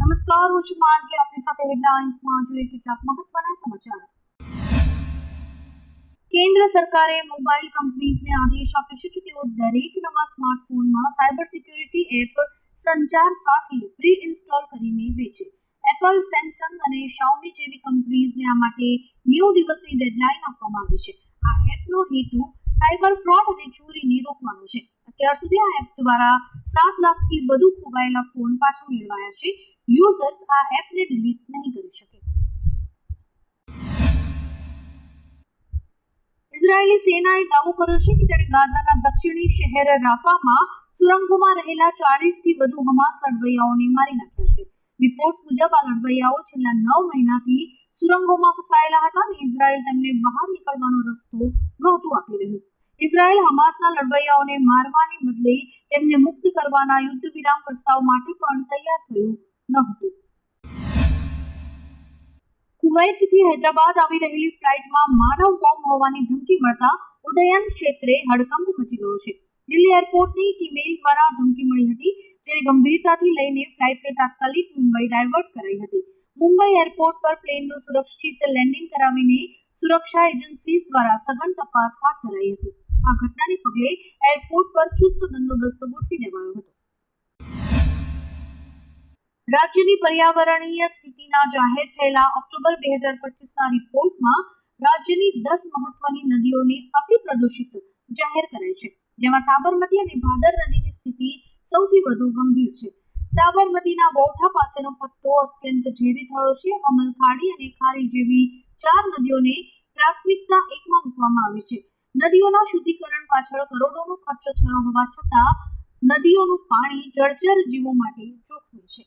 નમસ્કાર, હું છું માર્ગે આપની સાથે હેડલાઇન્સમાં જોઈએ કેટલાક મહત્વના સમાચાર. કેન્દ્ર સરકારે મોબાઈલ કંપનીઝને આદેશ આપ્યો છે કે તેઓ દરેક નવા સ્માર્ટફોનમાં સાયબર સિક્યુરિટી એપ સંચાર સાથે પ્રી ઇન્સ્ટોલ કરીને વેચે. એપલ, સેમસંગ અને શાઓમી જેવી કંપનીઝને આ માટે 9 દિવસની ડેડલાઇન આપવામાં આવી છે. આ એપનો હેતુ સાયબર ફ્રોડ અને ચોરીને રોકવાનો છે. અત્યાર સુધી આ એપ દ્વારા 7 લાખથી વધુ ખોવાયેલા ફોન પાછા મેળવાયા છે. યુઝર્સ આ એપને ડિલીટ નહીં કરી શકે. ઇઝરાયેલી સેનાએ દાવો કર્યો છે કે તેણે ગાઝાના દક્ષિણી શહેર રાફામાં સુરંગોમાં રહેલા 40થી વધુ હમાસ લડવૈયાઓને મારી નાખ્યા છે. રિપોર્ટ્સ મુજબ આ લડવૈયાઓ છેલ્લા 9 મહિનાથી સુરંગોમાં ફસાયેલા હતા અને ઇઝરાયેલ તેમને બહાર નીકળવાનો રસ્તો નહોતું આપી રહ્યું. ઇઝરાયેલ હમાસના લડવૈયાઓને મારવાને બદલે તેમને મુક્ત કરવાના યુદ્ધ વિરામ પ્રસ્તાવ માટે પણ તૈયાર થયું નહોતું. કુવૈતથી હૈદરાબાદ આવી રહેલી ફ્લાઇટમાં માનવ બોમ્બ હોવાની ધમકી મળતા ઉડ્ડયન ક્ષેત્રે હડકંપ મચી ગયો છે. દિલ્હી એરપોર્ટની ઈમેલ દ્વારા ધમકી મળી હતી, જેને ગંભીરતાથી લઈને ફ્લાઇટને તાત્કાલિક મુંબઈ ડાયવર્ટ કરાઈ હતી. મુંબઈ એરપોર્ટ પર પ્લેનનું સુરક્ષિત લેન્ડિંગ કરાવીને સુરક્ષા એજન્સી દ્વારા સઘન તપાસ હાથ ધરાઈ હતી. આ ઘટનાને પગલે એરપોર્ટ પર ચુસ્ત બંદોબસ્ત ગોઠવી દેવાયો હતો. રાજ્યની પર્યાવરણીય સ્થિતિના જાહેર થયેલા ઓક્ટોબર 2025ના રિપોર્ટમાં રાજ્યની 10 મહત્વની નદીઓને અતિ પ્રદૂષિત જાહેર કરાઈ છે, જેમાં સાબરમતી અને ભાદર નદીની સ્થિતિ સૌથી વધુ ગંભીર છે. સાબરમતીના વોઠા પાસેનો પટ્ટો અત્યંત ઝેરી થયો છે. અમલખાડી અને ખારી જેવી 4 નદીઓને પ્રાથમિકતા 1માં મૂકવામાં આવી છે. નદીઓના શુદ્ધિકરણ પાછળ કરોડોનો ખર્ચ થયો હોવા છતાં નદીઓનું પાણી જળચર જીવો માટે જોખમી છે.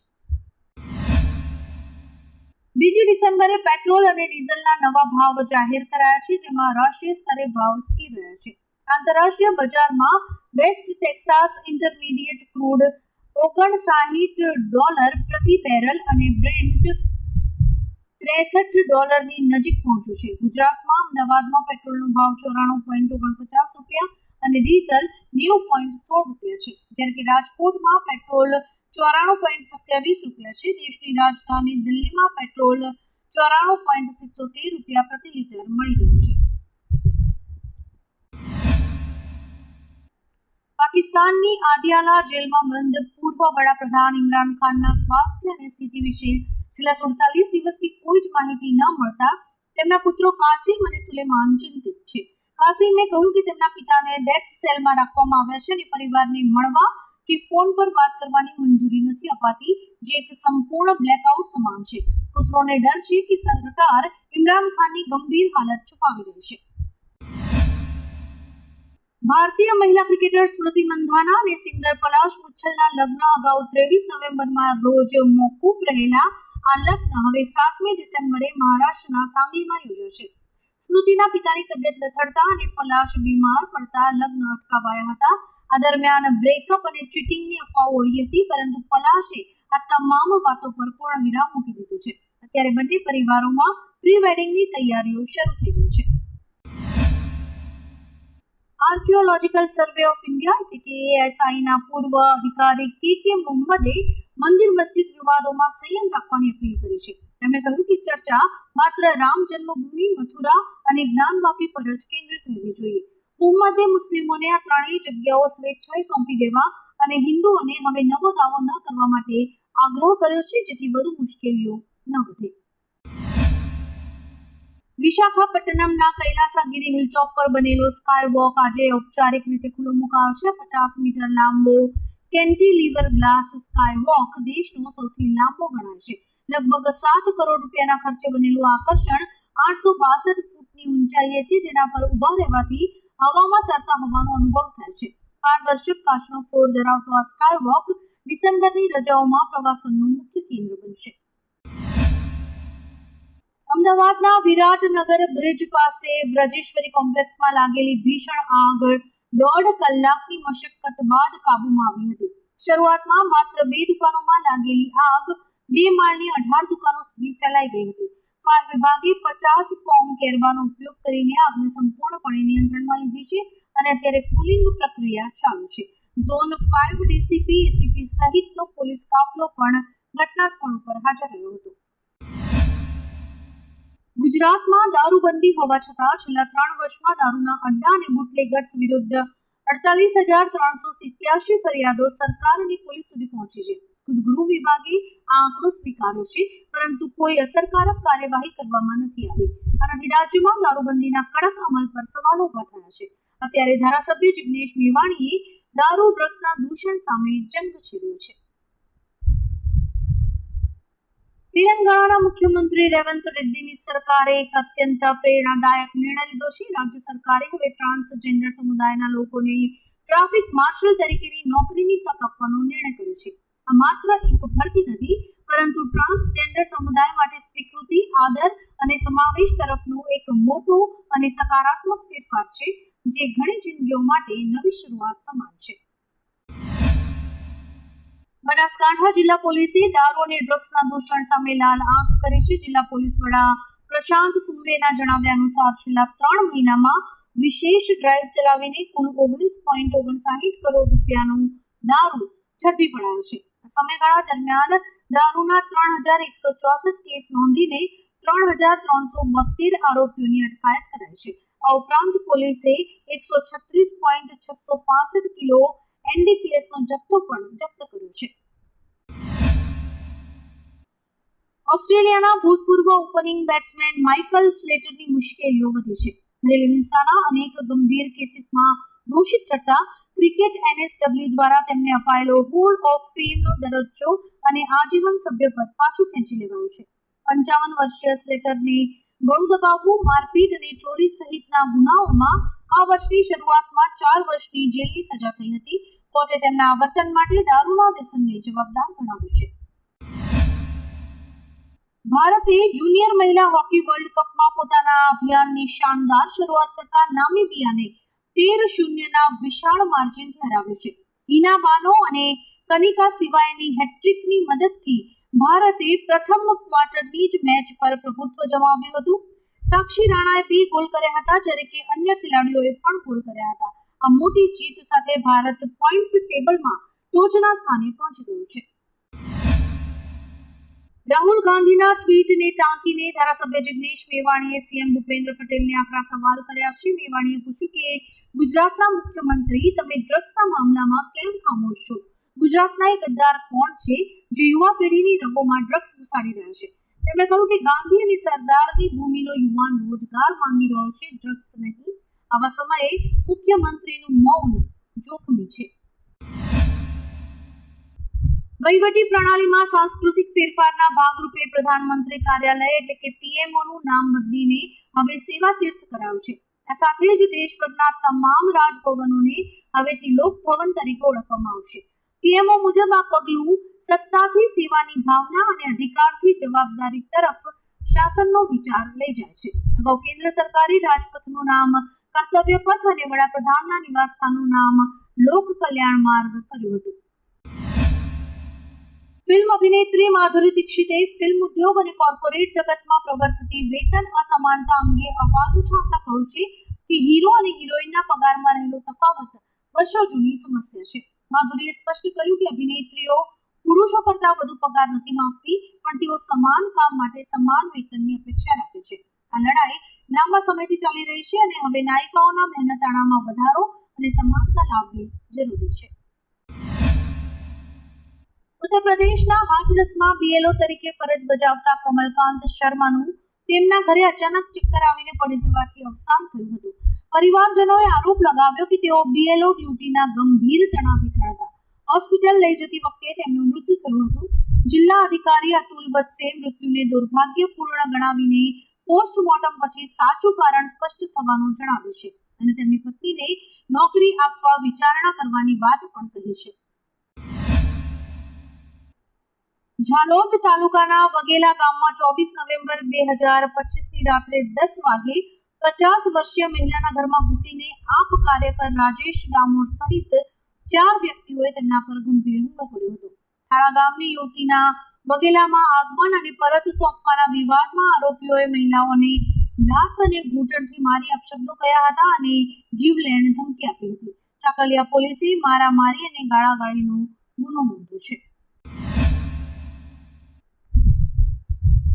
2 ડિસેમ્બરે પેટ્રોલ અને ડીઝલના નવા ભાવ જાહેર કરાયા છે, જેમાં રાષ્ટ્રીય સ્તરે ભાવ સ્થિર રહ્યા છે. આંતરરાષ્ટ્રીય બજારમાં વેસ્ટ ટેક્સાસ ઇન્ટરમીડિયેટ ક્રૂડ $59 પ્રતિ બેરલ અને બ્રેન્ટ $63 નજીક પહોંચ્યું છે. ગુજરાતમાં અમદાવાદમાં પેટ્રોલનો ભાવ ₹94.49 અને ડીઝલ ₹90.16 છે, જ્યારે કે રાજકોટમાં પેટ્રોલ ₹94.27 છે. દેશની રાજધાની દિલ્હીમાં પેટ્રોલ ₹94.77 પ્રતિ લીટર મળી રહ્યું છે. પાકિસ્તાનની આદિયાલા જેલમાં બંધ પૂર્વ વડાપ્રધાન ઇમરાન ખાનના સ્વાસ્થ્ય અને સ્થિતિ વિશે છેલ્લા 47 દિવસથી કોઈ જ માહિતી ન મળતા તેમના પુત્રો કાસિમ અને સુલેમાન ચિંતિત છે. કાસિમે કહ્યું કે તેમના પિતાને ડેથ સેલમાં રાખવામાં આવ્યા છે અને પરિવારને મળવા કે ફોન પર વાત કરવાની મંજૂરી નથી અપાતી, જે એક સંપૂર્ણ બ્લેકઆઉટ સમાન છે. પુત્રોને ડર છે કે સરકાર ઇમરાન ખાનની ગંભીર હાલત છુપાવી રહી છે. ભારતીય મહિલા ક્રિકેટર સ્મૃતિ મંધાના અને સિંગર પલાશ મુચ્છલના લગ્ન અગાઉ 23 નવેમ્બરમાં રોજ મોકૂફ રહેલા આ લગ્ન હવે 7મી ડિસેમ્બરે મહારાષ્ટ્રના સાંગલીમાં યોજાશે. સ્મૃતિના પિતાની તબિયત લથડતા અને પલાશ બીમાર પડતા લગ્ન અટકાવાયા હતા. આ દરમિયાન બ્રેકઅપ અને ચીટિંગની અફવાઓ ઉડી હતી, પરંતુ પલાશે આ તમામ વાતો પર પૂર્ણ વિરામ મૂકી દીધું છે. અત્યારે બંને પરિવારોમાં પ્રી વેડિંગની તૈયારીઓ શરૂ થઈ ગઈ છે. આર્કિયોલોજીકલ સર્વે ઓફ ઇન્ડિયા એટલે કે ASIના પૂર્વ અધિકારી કે મોહમ્મદે મંદિર મસ્જિદ વિવાદોમાં સંયમ રાખવાની અપીલ કરી છે. તેમણે કહ્યું કે ચર્ચા માત્ર રામ જન્મભૂમિ, મથુરા અને જ્ઞાનવાપી પર જ કેન્દ્રિત રહેવી જોઈએ. મોહમ્મદે મુસ્લિમોને આ ત્રણેય જગ્યાઓ સ્વેચ્છાએ સોંપી દેવા અને હિન્દુઓને હવે નવો દાવો ન કરવા માટે આગ્રહ કર્યો છે, જેથી વધુ મુશ્કેલીઓ ન વધે. વિશાખાપટ્ટનમના કૈલાસગીરી હિલટોપ પર બનેલો સ્કાય વોક આજે ઔપચારિક રીતે ખુલ્લો મુકાયો છે. 50 મીટર લાંબો કેન્ટિલીવર ગ્લાસ સ્કાય વોક દેશનો સૌથી લાંબો ગણાય છે. લગભગ 7 કરોડ રૂપિયાના ખર્ચે બનેલું આકર્ષણ 862 ફૂટની ઊંચાઈએ છે, જેના પર ઊભા રહેવાથી હવામાં તરતા હોવાનો અનુભવ થાય છે. પારદર્શક કાચનો ફ્લોર ધરાવતો આ સ્કાય વોક ડિસેમ્બરની રજાઓમાં પ્રવાસનનું મુખ્ય કેન્દ્ર બનશે. અમદાવાદના વિરાટનગર બ્રિજ પાસે વ્રજેશ્વરી કોમ્પ્લેક્સમાં લાગેલી ભીષણ આગ 1.5 કલાકની મશક્કત બાદ કાબૂમાં આવી હતી. શરૂઆતમાં માત્ર 2 દુકાનોમાં લાગેલી આગ 2 માળની 18 દુકાનો સુધી ફેલાઈ ગઈ હતી. ફાયર વિભાગે 50 ફોર્મ કેરવાનો ઉપયોગ કરીને આગને સંપૂર્ણપણે નિયંત્રણમાં લીધી છે અને અત્યારે કુલિંગ પ્રક્રિયા ચાલુ છે. ઝોન 5 ડીસીપી, એસીપી સહિતનો પોલીસ કાફલો પણ ઘટના સ્થળ પર હાજર રહ્યો હતો. ગુજરાતમાં દારૂબંધી હોવા છતાં છેલ્લા 3 વર્ષમાં દારૂના અડ્ડા અને બુટલેગર્સ વિરુદ્ધ 48,387 ફરિયાદો સરકાર અને પોલીસ સુધી પહોંચી છે. ખુદ ગૃહ વિભાગે આ આંકડો સ્વીકાર્યો છે, પરંતુ કોઈ અસરકારક કાર્યવાહી કરવામાં નથી આવી. આનાથી રાજ્યમાં દારૂબંધીના કડક અમલ પર સવાલો ઉભા થયા છે. અત્યારે ધારાસભ્ય જિગ્નેશ મેવાણીએ દારૂ ડ્રગ્સના દૂષણ સામે જંગ છેડ્યો છે. તેલંગાણાના મુખ્યમંત્રી રેવંત રેડ્ડીની સરકારે એક અત્યંત પ્રેરણાદાયક નિર્ણય લીધો છે. રાજ્ય સરકારે હવે ટ્રાન્સજેન્ડર સમુદાયના લોકોને ટ્રાફિક માર્શલ તરીકેની નોકરીની તક આપવાનો નિર્ણય કર્યો છે. આ માત્ર એક ભરતી નથી, પરંતુ ટ્રાન્સજેન્ડર સમુદાય માટે સ્વીકૃતિ, આદર અને સમાવેશ તરફનો એક મોટો અને સકારાત્મક ફેરફાર છે, જે ઘણી જિંદગીઓ માટે નવી શરૂઆત સમાન છે. બનાસકાંઠા જિલ્લા પોલીસે દારૂ અને ડ્રગ્સના દૂષણ સામે લાલ આંખ કરી છે. જિલ્લા પોલીસ વડા પ્રશાંત સુંબેના જણાવ્યા અનુસાર છેલ્લા 3 મહિનામાં વિશેષ ડ્રાઈવ ચલાવીને કુલ 19.59 કરોડ રૂપિયાનો દારૂ ઝડપી પડાયો છે. આ સમયગાળા દરમિયાન દારૂના 3,164 કેસ નોંધીને 3,372 આરોપીઓની અટકાયત કરાઈ છે. આ ઉપરાંત પોલીસે 136.665 કિલો એનડીપીએસનો જથ્થો પણ જપ્ત કર્યો છે. ઓસ્ટ્રેલિયાના ભૂતપૂર્વ ઓપનિંગ બેટ્સમેન માઇકલ સ્લેટરની મુશ્કેલીઓ વધી છે. ઘરેલુ હિંસાના અનેક ગંભીર કેસીસમાં દોષિત ઠરતા ક્રિકેટ એનએસડબલ્યુ દ્વારા તેમને અપાયેલો હોલ ઓફ ફેમનો દરજ્જો અને આજીવન સભ્યપદ પાછું ખેંચી લેવાયું છે. 55 વર્ષીય સ્લેટરને ગળું દબાવવું, મારપીટ અને ચોરી સહિતના ગુનાઓમાં આ વર્ષની શરૂઆતમાં 4 વર્ષની જેલની સજા થઈ હતી. કોર્ટે તેમના વર્તન માટે દારૂના વ્યસનને જવાબદાર ગણાવ્યું છે. ભારતે જુનિયર મહિલા હોકી વર્લ્ડ કપમાં પોતાના અભિયાનની શાનદાર શરૂઆત કરતા નામીબિયાને 13-0ના વિશાળ માર્જિનથી હરાવ્યું છે. હિના બાનો અને કનિકા સિવાયની હેટ્રિકની મદદથી ભારતે પ્રથમ ક્વાર્ટરની જ મેચ પર પ્રભુત્વ જમાવ્યું હતું. સાક્ષી રાણાએ 2 ગોલ કર્યા હતા, જ્યારે કે અન્ય ખેલાડીઓએ પણ ગોલ કર્યા હતા. આ મોટી જીત સાથે ભારત પોઈન્ટ્સ ટેબલમાં ટોચના સ્થાને પહોંચી ગયું છે. રાહુલ ગાંધીના ટ્વીટને ટાંકીને ધારાસભ્ય જિગ્નેશ મેવાણીએ સીએમ ભૂપેન્દ્ર પટેલને આકરા સવાલ કર્યા છે. મેવાણીએ પૂછ્યું કે ગુજરાતના મુખ્યમંત્રી, તમે ડ્રગ્સના મામલામાં કેમ ખામોશ છો? ગુજરાતના એ ગદ્દાર કોણ છે જે યુવા પેઢીની રગોમાં ડ્રગ્સ ઘુસાડી રહ્યા છે? તેમણે કહ્યું કે ગાંધી અને સરદારની ભૂમિનો યુવાન રોજગાર માંગી રહ્યો છે, ડ્રગ્સ નહીં. આવા સમયે મુખ્યમંત્રીનું મૌન જોખમી છે. વહીવટી પ્રણાલીમાં સાંસ્કૃતિક ફેરફારના ભાગરૂપે પ્રધાનમંત્રી કાર્યાલય એટલે કે પીએમઓનું નામ બદલીને હવે સેવા તીર્થ કરાયું છે. આ સાથે જ દેશભરના તમામ રાજભવનોને હવેથી લોકભવન તરીકે ઓળખવામાં આવશે. પીએમઓ મુજબ આ પગલું સત્તાથી સેવાની ભાવના અને અધિકારથી જવાબદારી તરફ શાસનનો વિચાર લઈ જાય છે. અગાઉ કેન્દ્ર સરકારે રાજપથનું નામ કર્તવ્ય પથ અને વડાપ્રધાનના નિવાસસ્થાનનું નામ લોક કલ્યાણ માર્ગ કર્યું હતું. ફિલ્મ અભિનેત્રી માધુરી દીક્ષિતે ફિલ્મ ઉદ્યોગ અને કોર્પોરેટ જગતમાં પ્રવર્તતી વેતન અસમાનતા અંગે અવાજ ઉઠાવતા કહ્યું છે કે હીરો અને હિરોઈનના પગારમાં રહેલો તફાવત વર્ષો જૂની સમસ્યા છે. માધુરીએ સ્પષ્ટ કર્યું કે અભિનેત્રીઓ પુરુષો કરતા વધુ પગાર નથી માંગતી, પણ તેઓ સમાન કામ માટે સમાન વેતનની અપેક્ષા રાખે છે. આ લડાઈ લાંબા સમયથી ચાલી રહી છે અને હવે નાયિકાઓના મહેનતાણામાં વધારો અને સમાનતા લાવવી જરૂરી છે. ઉત્તર પ્રદેશના હાથરસમાં બીએલઓ તરીકે ફરજ બજાવતા કમલકાંત શર્માનું તેમના ઘરે અચાનક ચક્કર આવીને પડી જવાથી અવસાન થયું હતું. પરિવારજનોએ આરોપ લગાવ્યો કે તેઓ બીએલઓ ડ્યુટીના ગંભીર તણાવ હેઠળ હતા. હોસ્પિટલ લઈ જતી વખતે તેમનું મૃત્યુ થયું હતું. જિલ્લા અધિકારી અતુલ બત્સે મૃત્યુને દુર્ભાગ્યપૂર્ણ ગણાવીને પોસ્ટમોર્ટમ પછી સાચું કારણ સ્પષ્ટ થવાનું જણાવ્યું છે અને તેમની પત્નીને નોકરી આપવા વિચારણા કરવાની વાત પણ કહી છે. ઝાલોદ તાલુકાના વગેલા ગામમાં 24 નવેમ્બર 2025ની રાત્રે 10 વાગે 50 વર્ષીય મહિલાના ઘરમાં ઘૂસીને આપ કાર્યકર રાજેશ ડામોર સહિત 4 વ્યક્તિઓએ તેમના પર ગંભીર હુમલો કર્યો હતો. થાળા ગામની યુવતીના વગેલામાં આગમન અને પરત સોંપવાના વિવાદમાં આરોપીઓએ મહિલાઓને લાત અને ઘૂંટણથી મારી અપશબ્દો કહ્યા હતા અને જીવલેણ ધમકી આપી હતી. ચાકલિયા પોલીસે મારામારી અને ગાળાગાળીનો ગુનો નોંધ્યો છે.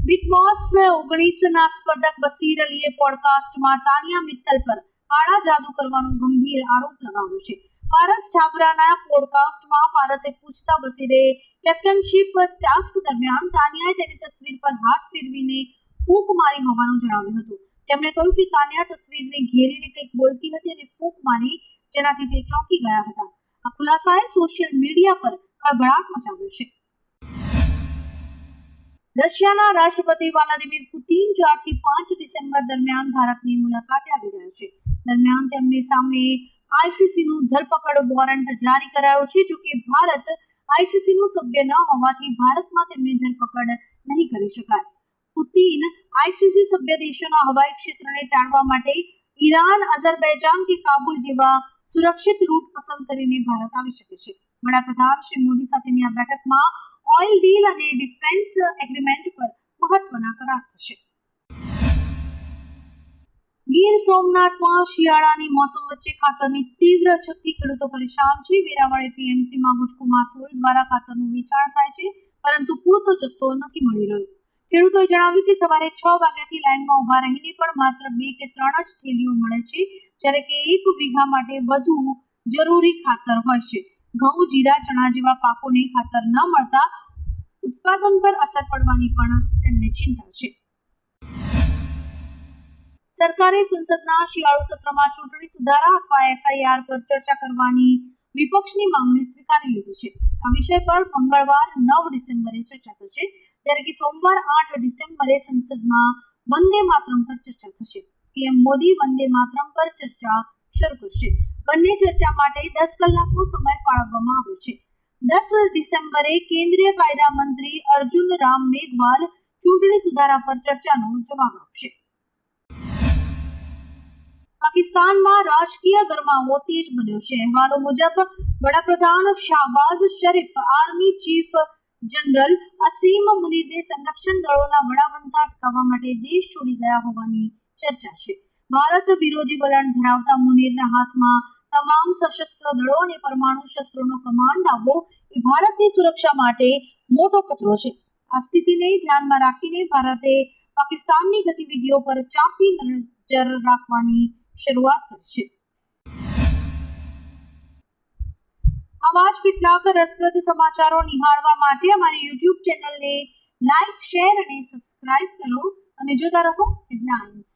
બિગ બોસ 19ના સ્પર્ધક બસીર અલીએ પોડકાસ્ટમાં તાનિયા મિત્તલ પર કાળા જાદુ કરવાનો ગંભીર આરોપ લગાવ્યો છે. પારસ છાબરાના પોડકાસ્ટમાં પારસે પૂછતા બસીરે કેપ્ટનશીપ ટાસ્ક દરમિયાન તાનિયાએ તેની તસવીર પર હાથ ફેરવીને ફૂંક મારી હોવાનું જણાવ્યું હતું. તેમણે કહ્યું કે તાનિયા તસવીરને ઘેરીને કંઈક બોલતી હતી અને ફૂંક મારી, જેનાથી તે ચોંકી ગયા હતા. આ ખુલાસાએ સોશિયલ મીડિયા પર ખળભળાટ મચાવ્યો છે. રશિયાના રાષ્ટ્રપતિ વ્લાદિમીર પુતિન 4 થી 5 ડિસેમ્બર દરમિયાન ભારતની મુલાકાતે આવી રહ્યા છે. દરમિયાન તેમની સામે આઈસીસીનું ધરપકડ વોરંટ જારી કરાયો છે. જોકે ભારત આઈસીસીનું સભ્ય ન હોવાથી ભારતમાં તેમની ધરપકડ નહીં કરી શકાય. પુતિન આઈસીસી સભ્ય દેશોના હવાઈ ક્ષેત્રને ટાળવા માટે ઈરાન, અઝરબૈજાન કે કાબુલ જેવા સુરક્ષિત રૂટ પસંદ કરીને ભારત આવી શકે છે. વડાપ્રધાન શ્રી મોદી સાથેની આ બેઠકમાં ઓઇલ ડીલ અને ડિફેન્સ એગ્રીમેન્ટ પર મહત્વના કરાર થશે. ગીર સોમનાથમાં શિયાળાની મોસમ વચ્ચે ખાતરની તીવ્ર અછતથી ખેડૂતો પરેશાન છે. વેરાવળ એપીએમસીમાં ગુજકોમાં સોળ દ્વારા ખાતરનું વેચાણ થાય છે, પરંતુ પૂરતો જથ્થો નથી મળી રહ્યો. ખેડૂતોએ જણાવ્યું કે સવારે 6 વાગ્યાથી લાઇનમાં ઉભા રહીને પણ માત્ર 2 કે 3 જ થેલીઓ મળે છે, જ્યારે કે 1 વીઘા માટે વધુ જરૂરી ખાતર હોય છે. ઘઉં, જીરા, ચણા જેવા પાકોને ખાતર ન મળતા ઉત્પાદન પર અસર પડવાની પણ તેમને ચિંતા છે. સરકારે સંસદના શિયાળુ સત્રમાં ચૂંટણી સુધારા અથવા એસઆઈઆર પર ચર્ચા કરવાની વિપક્ષની માંગણી સ્વીકારી લીધી છે. આ વિષય પર મંગળવાર 9 ડિસેમ્બરે ચર્ચા થશે, જ્યારે કે સોમવાર 8 ડિસેમ્બરે સંસદમાં વંદે માતરમ પર ચર્ચા થશે. પીએમ મોદી વંદે માતરમ પર ચર્ચા શરૂ કરશે. બંને ચર્ચા માટે 10 કલાકનો સમય ફાળવવામાં આવ્યો છે. 10 ડિસેમ્બરે કેન્દ્રીય કાયદા મંત્રી અર્જુન રામ મેઘવાલ ચૂંટણી સુધારા પર ચર્ચાનો જવાબ આપશે. પાકિસ્તાનમાં રાજકીય ગરમાવો તેજ બન્યો છે. અહેવાલો મુજબ વડાપ્રધાન શાહબાઝ શરીફ આર્મી ચીફ જનરલ અસીમ મુનીરને સંરક્ષણ દળોના વડાબનતા અટકાવવા માટે દેશ છોડી ગયા હોવાની ચર્ચા છે. ભારત વિરોધી વલણ ધરાવતા મુનીરના હાથમાં તમામ સશસ્ત્ર દળો અને પરમાણુ શસ્ત્રોનો કમાન્ડ આવવો એ ભારતની સુરક્ષા માટે મોટો ખતરો છે. આ સ્થિતિને ધ્યાનમાં રાખીને ભારતે પાકિસ્તાનની ગતિવિધિઓ પર ચાંપી નજર રાખવાની શરૂઆત કરી છે. આવા જ કેટલાક રસપ્રદ સમાચારો નિહાળવા માટે અમારી યુટ્યુબ ચેનલને લાઇક, શેર અને સબસ્ક્રાઇબ કરો અને જોતા રહો હેડલાઇન્સ.